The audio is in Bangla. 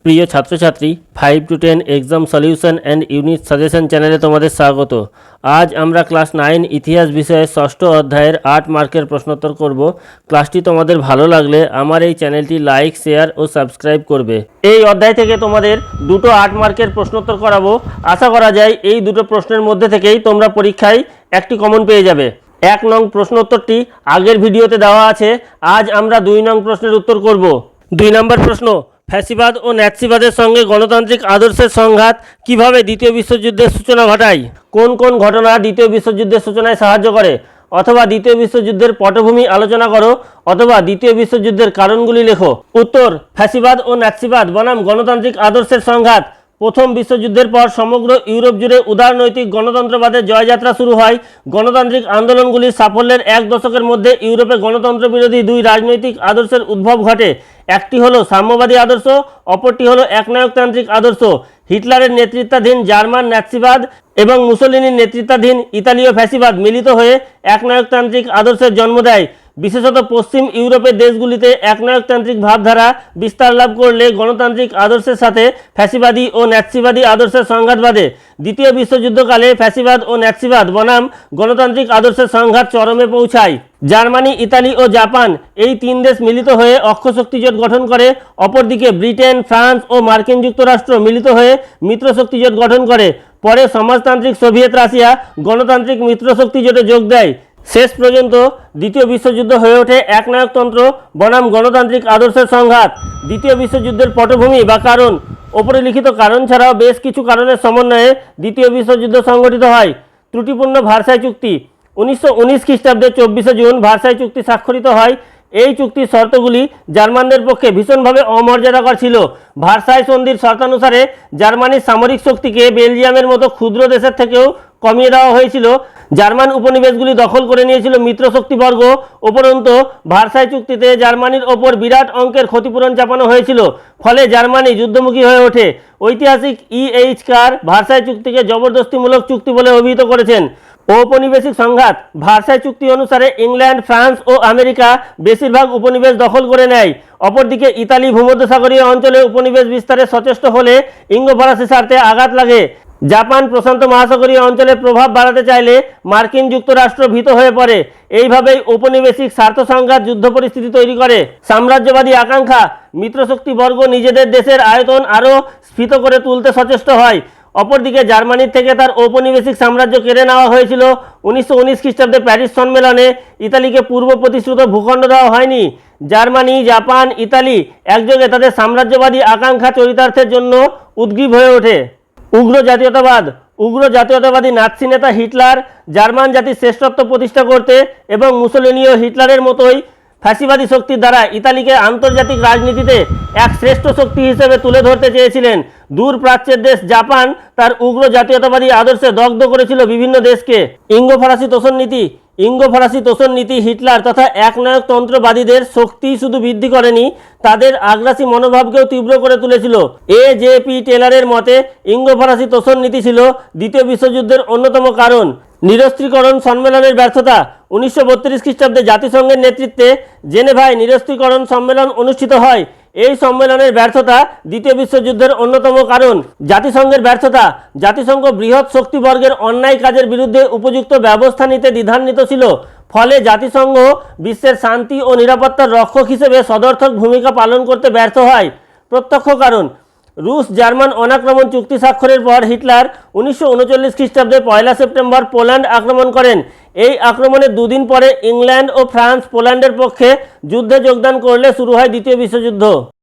প্রিয় ছাত্রছাত্রী 5 to 10 exam solution and unit suggestion চ্যানেলে তোমাদের স্বাগত। আজ আমরা ক্লাস 9 ইতিহাস বিষয়ে ষষ্ঠ অধ্যায়ের 8 মার্কের প্রশ্নোত্তর করব। ক্লাসটি তোমাদের ভালো লাগলে আমার এই চ্যানেলটি লাইক, শেয়ার ও সাবস্ক্রাইব করবে। এই অধ্যায় থেকে তোমাদের দুটো 8 মার্কের প্রশ্নোত্তর করাবো। আশা করা যায় এই দুটো প্রশ্নের মধ্যে থেকেই তোমরা পরীক্ষায় একটি কমন পেয়ে যাবে। 1 নং প্রশ্নোত্তরটি আগের ভিডিওতে দেওয়া আছে। আজ আমরা 2 নং প্রশ্নের উত্তর করব। 2 নম্বর প্রশ্ন, ফ্যাসিবাদ ও ন্যাৎসিবাদের সঙ্গে গণতান্ত্রিক আদর্শের সংঘাত কিভাবে দ্বিতীয় বিশ্বযুদ্ধের সূচনা ঘটায়? কোন কোন ঘটনা দ্বিতীয় বিশ্বযুদ্ধের সূচনায় সাহায্য করে? অথবা দ্বিতীয় বিশ্বযুদ্ধের পটভূমি আলোচনা করো, অথবা দ্বিতীয় বিশ্বযুদ্ধের কারণগুলি লেখো। উত্তর, ফ্যাসিবাদ ও ন্যাৎসিবাদ বনাম গণতান্ত্রিক আদর্শের সংঘাত। প্রথম বিশ্বযুদ্ধের পর সমগ্র ইউরোপ জুড়ে উদারনৈতিক গণতন্ত্রবাদের জয়যাত্রা শুরু হয়। গণতান্ত্রিক আন্দোলনগুলির সাফল্যের 1 দশকের মধ্যে ইউরোপে গণতন্ত্র বিরোধী 2 রাজনৈতিক আদর্শের উদ্ভব ঘটে। একটি হলো সাম্যবাদী আদর্শ, অপরটি হলো একনায়কতান্ত্রিক আদর্শ। হিটলারের নেতৃত্বাধীন জার্মান ন্যাৎসিবাদ এবং মুসোলিনির নেতৃত্বাধীন ইতালীয় ফ্যাসিবাদ মিলিত হয়ে একনায়কতান্ত্রিক আদর্শের জন্ম দেয়। বিশেষত পশ্চিম ইউরোপের দেশগুলিতে একনায়কতান্ত্রিক ভাবধারা বিস্তার লাভ করলে গণতান্ত্রিক আদর্শের সাথে ফ্যাসিবাদী ও ন্যাৎসিবাদী আদর্শের সংঘাত বাধে। দ্বিতীয় বিশ্বযুদ্ধকালে ফ্যাসিবাদ ও ন্যাৎসিবাদ বনাম গণতান্ত্রিক আদর্শের সংঘাত চরমে পৌঁছায়। জার্মানি, ইতালি ও জাপান এই 3 দেশ মিলিত হয়ে অক্ষশক্তি জোট গঠন করে। অপরদিকে ব্রিটেন, ফ্রান্স ও মার্কিন যুক্তরাষ্ট্র মিলিত হয়ে মিত্রশক্তি জোট গঠন করে। পরে সমাজতান্ত্রিক সোভিয়েত রাশিয়া গণতান্ত্রিক মিত্রশক্তি জোটে যোগ দেয়। শেষ পর্যন্ত দ্বিতীয় বিশ্বযুদ্ধ হয়ে ওঠে একনায়কতন্ত্র বনাম গণতান্ত্রিক আদর্শের সংঘাত। দ্বিতীয় বিশ্বযুদ্ধের পটভূমি বা কারণ। ওপরে লিখিত কারণ ছাড়াও বেশ কিছু কারণের সমন্বয়ে দ্বিতীয় বিশ্বযুদ্ধ সংঘটিত হয়। ত্রুটিপূর্ণ ভার্সাই চুক্তি। 1919 খ্রিস্টাব্দে 24শে জুন ভার্সাই চুক্তি স্বাক্ষরিত হয়। এই চুক্তির শর্তগুলি জার্মানদের পক্ষে ভীষণভাবে অমর্যাদাকর ছিল। ভার্সাই সন্ধির শর্তানুসারে জার্মানির সামরিক শক্তিকে বেলজিয়ামের মতো ক্ষুদ্র দেশের থেকেও কমিয়ে দেওয়া হয়েছিল। জার্মান উপনিবেশগুলি দখল করে নিয়েছিল মিত্রশক্তিবর্গ। উপরন্তু ভার্সাই চুক্তিতে জার্মানির ওপর বিরাট অঙ্কের ক্ষতিপূরণ চাপানো হয়েছিল। ফলে জার্মানি যুদ্ধমুখী হয়ে ওঠে। ঐতিহাসিক E.H. কার ভার্সাই চুক্তিকে জবরদস্তিমূলক চুক্তি বলে অভিহিত করেছেন। ঔপনিবেশিক সংঘাত। ভার্সাই চুক্তি অনুসারে ইংল্যান্ড, ফ্রান্স ও আমেরিকা বেশিরভাগ উপনিবেশ দখল করে নেয়। অপরদিকে ইতালি ভূমধ্যসাগরীয় অঞ্চলে উপনিবেশ বিস্তারে সচেষ্ট হলে ইঙ্গো ফরাসি স্বার্থে আঘাত লাগে। জাপান প্রশান্ত মহাসাগরীয় অঞ্চলে প্রভাব বাড়াতে চাইলে মার্কিন যুক্তরাষ্ট্র ভীত হয়ে পড়ে। এইভাবেই ঔপনিবেশিক স্বার্থ সংঘাত যুদ্ধ পরিস্থিতি তৈরি করে। সাম্রাজ্যবাদী আকাঙ্ক্ষা। মিত্রশক্তিবর্গ নিজেদের দেশের আয়তন আরও স্ফীত করে তুলতে সচেষ্ট হয়। অপরদিকে জার্মানির থেকে তার ঔপনিবেশিক সাম্রাজ্য কেড়ে নেওয়া হয়েছিল। 1919 খ্রিস্টাব্দে প্যারিস সম্মেলনে ইতালিকে পূর্ব প্রতিশ্রুত ভূখণ্ড দেওয়া হয়নি। জার্মানি, জাপান, ইতালি একযোগে তাদের সাম্রাজ্যবাদী আকাঙ্ক্ষা চরিতার্থের জন্য উদ্গ্রীব হয়ে ওঠে। উগ্র জাতীয়তাবাদ। উগ্র জাতীয়তাবাদী নাৎসি নেতা হিটলার জার্মান জাতির শ্রেষ্ঠত্ব প্রতিষ্ঠা করতে এবং মুসোলিনিও হিটলারের মতোই ফ্যাসিবাদী শক্তির দ্বারা ইতালিকে আন্তর্জাতিক রাজনীতিতে এক শ্রেষ্ঠ শক্তি হিসেবে তুলে ধরতে চেয়েছিলেন। দূর প্রাচ্যের দেশ জাপান তার উগ্র জাতীয়তাবাদী আদর্শে দগ্ধ করেছিল বিভিন্ন দেশকে। ইঙ্গো ফরাসি তোষণ নীতি। ইঙ্গো ফরাসি তোষণ নীতি হিটলার তথা একনায়কতন্ত্রবাদীদের শক্তি শুধু বৃদ্ধি করেনি, তাদের আগ্রাসী মনোভাবকেও তীব্র করে তুলেছিল। A.J.P. টেলারের মতে ইঙ্গো ফরাসি তোষণ নীতি ছিল দ্বিতীয় বিশ্বযুদ্ধের অন্যতম কারণ। নিরস্ত্রীকরণ সম্মেলনের ব্যর্থতা। 1932 খ্রিস্টাব্দে জাতিসংঘের নেতৃত্বে জেনেভায় নিরস্ত্রীকরণ সম্মেলন অনুষ্ঠিত হয়। এই সম্মেলনের ব্যর্থতা দ্বিতীয় বিশ্বযুদ্ধের অন্যতম কারণ। জাতিসংঘের ব্যর্থতা। জাতিসংঘ বৃহৎ শক্তিবর্গের অন্যায় কাজের বিরুদ্ধে উপযুক্ত ব্যবস্থা নিতে দ্বিধান্বিত ছিল। ফলে জাতিসংঘ বিশ্বের শান্তি ও নিরাপত্তার রক্ষক হিসেবে সদর্থক ভূমিকা পালন করতে ব্যর্থ হয়। প্রত্যক্ষ কারণ। রুশ জার্মান অনাক্রমণ চুক্তি স্বাক্ষরের পর হিটলার 1939 খ্রিস্টাব্দে 1 সেপ্টেম্বর পোল্যান্ড আক্রমণ করেন। এই আক্রমণের 2 দিন পরে ইংল্যান্ড ও ফ্রান্স পোল্যান্ডের পক্ষে যুদ্ধে যোগদান করলে শুরু হয় দ্বিতীয় বিশ্বযুদ্ধ।